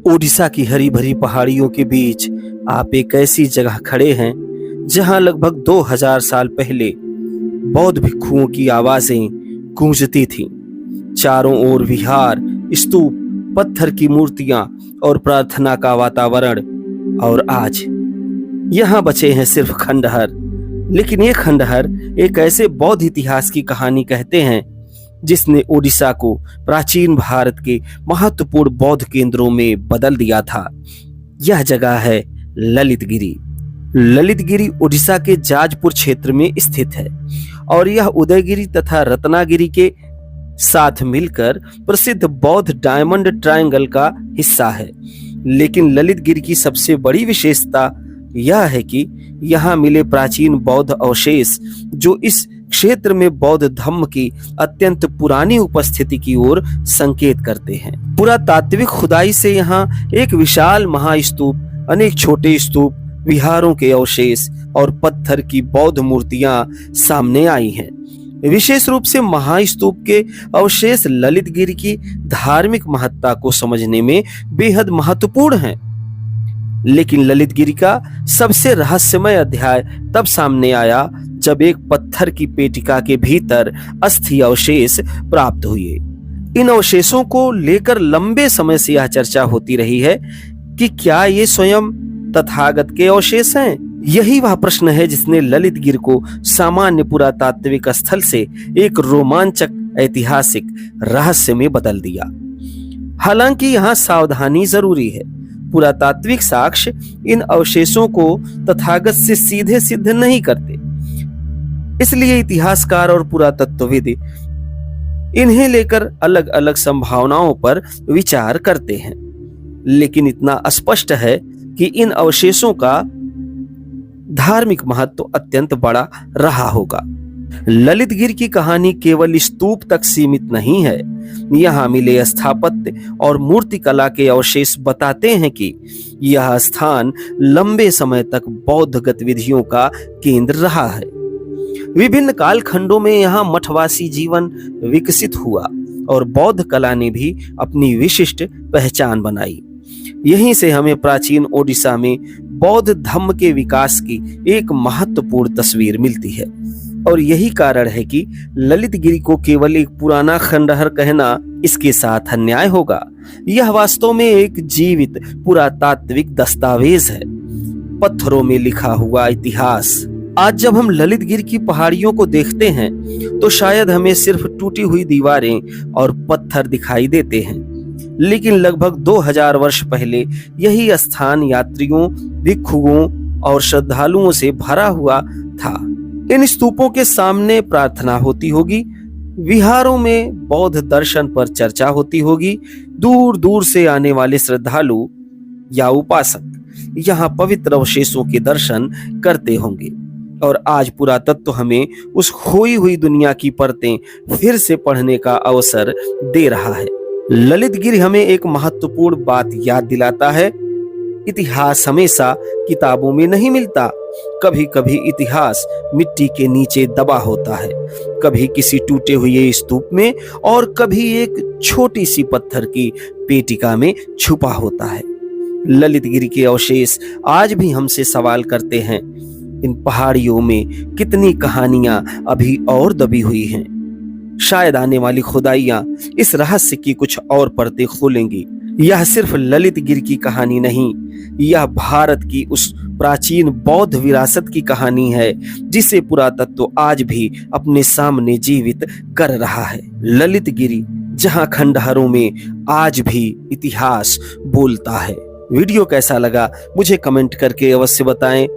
ओडिशा की हरी भरी पहाड़ियों के बीच आप एक ऐसी जगह खड़े हैं जहां लगभग 2000 साल पहले बौद्ध भिक्षुओं की आवाजें गूंजती थीं। चारों ओर विहार, स्तूप, पत्थर की मूर्तियां और प्रार्थना का वातावरण। और आज यहाँ बचे हैं सिर्फ खंडहर। लेकिन ये खंडहर एक ऐसे बौद्ध इतिहास की कहानी कहते हैं जिसने ओडिशा को प्राचीन भारत के महत्वपूर्ण बौद्ध केंद्रों में बदल दिया था। यह जगह है ललितगिरी। ललितगिरी ओडिशा के जाजपुर क्षेत्र में स्थित है और यह उदयगिरी तथा रत्नागिरी के साथ मिलकर प्रसिद्ध बौद्ध डायमंड ट्रायंगल का हिस्सा है। लेकिन ललितगिरी की सबसे बड़ी विशेषता यह है कि यहाँ मिले प्राचीन बौद्ध अवशेष जो इस क्षेत्र में बौद्ध धर्म की अत्यंत पुरानी उपस्थिति की ओर संकेत करते हैं। पुरातात्विक खुदाई से यहाँ एक विशाल महास्तूप, अनेक छोटे स्तूप, विहारों के अवशेष और पत्थर की बौद्ध मूर्तियां सामने आई हैं। विशेष रूप से महास्तूप के अवशेष ललितगिरी की धार्मिक महत्ता को समझने में बेहद महत्वपूर्ण हैं। लेकिन ललितगिरी का सबसे रहस्यमय अध्याय तब सामने आया जब एक पत्थर की पेटिका के भीतर अस्थि अवशेष प्राप्त हुए। इन अवशेषों को लेकर लंबे समय से यह चर्चा होती रही है कि क्या ये स्वयं तथागत के अवशेष हैं। यही वह प्रश्न है जिसने ललितगिरी को सामान्य पुरातात्विक स्थल से एक रोमांचक ऐतिहासिक रहस्य में बदल दिया। हालांकि यहाँ सावधानी जरूरी है। पुरातात्विक साक्ष्य इन अवशेषों को तथागत से सीधे सिद्ध नहीं करते, इसलिए इतिहासकार और पुरातत्वविद इन्हें लेकर अलग अलग संभावनाओं पर विचार करते हैं। लेकिन इतना स्पष्ट है कि इन अवशेषों का धार्मिक महत्व अत्यंत बड़ा रहा होगा। ललितगिरी की कहानी केवल स्तूप तक सीमित नहीं है। यहाँ मिले स्थापत्य और मूर्तिकला के अवशेष बताते हैं कि यह स्थान लंबे समय तक बौद्ध गतिविधियों का केंद्र रहा है। विभिन्न कालखंडों में यहाँ मठवासी जीवन विकसित हुआ और बौद्ध कला ने भी अपनी विशिष्ट पहचान बनाई। यहीं से हमें प्राचीन ओडिशा में बौद्ध धर्म के विकास की एक महत्वपूर्ण तस्वीर मिलती है। और यही कारण है कि ललितगिरी को केवल एक पुराना खंडहर कहना इसके साथ अन्याय होगा। यह वास्तव में एक जीवित पुरातात्विक दस्तावेज है, पत्थरों में लिखा हुआ इतिहास। आज जब हम ललितगिरी की पहाड़ियों को देखते हैं तो शायद हमें सिर्फ टूटी हुई दीवारें और पत्थर दिखाई देते हैं, लेकिन लगभग 2000 वर्ष पहले यही स्थान यात्रियों, भिक्षुओं और श्रद्धालुओं से भरा हुआ था। इन स्तूपों के सामने प्रार्थना होती होगी, विहारों में बौद्ध दर्शन पर चर्चा होती होगी, दूर दूर से आने वाले श्रद्धालु या उपासक यहाँ पवित्र अवशेषों के दर्शन करते होंगे। और आज पुरातत्व हमें उस खोई हुई दुनिया की परतें फिर से पढ़ने का अवसर दे रहा है। ललितगिरी हमें एक महत्वपूर्ण बात याद दिलाता है, इतिहास हमेशा किताबों में नहीं मिलता। कभी कभी इतिहास मिट्टी के नीचे दबा होता है, कभी किसी टूटे हुए स्तूप में और कभी एक छोटी सी पत्थर की पेटिका में छुपा होता है। ललितगिरी के अवशेष आज भी हमसे सवाल करते हैं, इन पहाड़ियों में कितनी कहानियां अभी और दबी हुई हैं। शायद आने वाली खुदाइयां इस रहस्य की कुछ और परतें खोलेंगी। यह सिर्फ ललितगिरी की कहानी नहीं, यह भारत की उस प्राचीन बौद्ध विरासत की कहानी है जिसे पुरातत्व आज भी अपने सामने जीवित कर रहा है। ललितगिरी, जहां खंडहरों में आज भी इतिहास बोलता है। वीडियो कैसा लगा मुझे कमेंट करके अवश्य बताएं।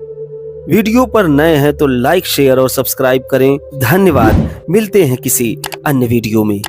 वीडियो पर नए हैं तो लाइक, शेयर और सब्सक्राइब करें। धन्यवाद। मिलते हैं किसी अन्य वीडियो में।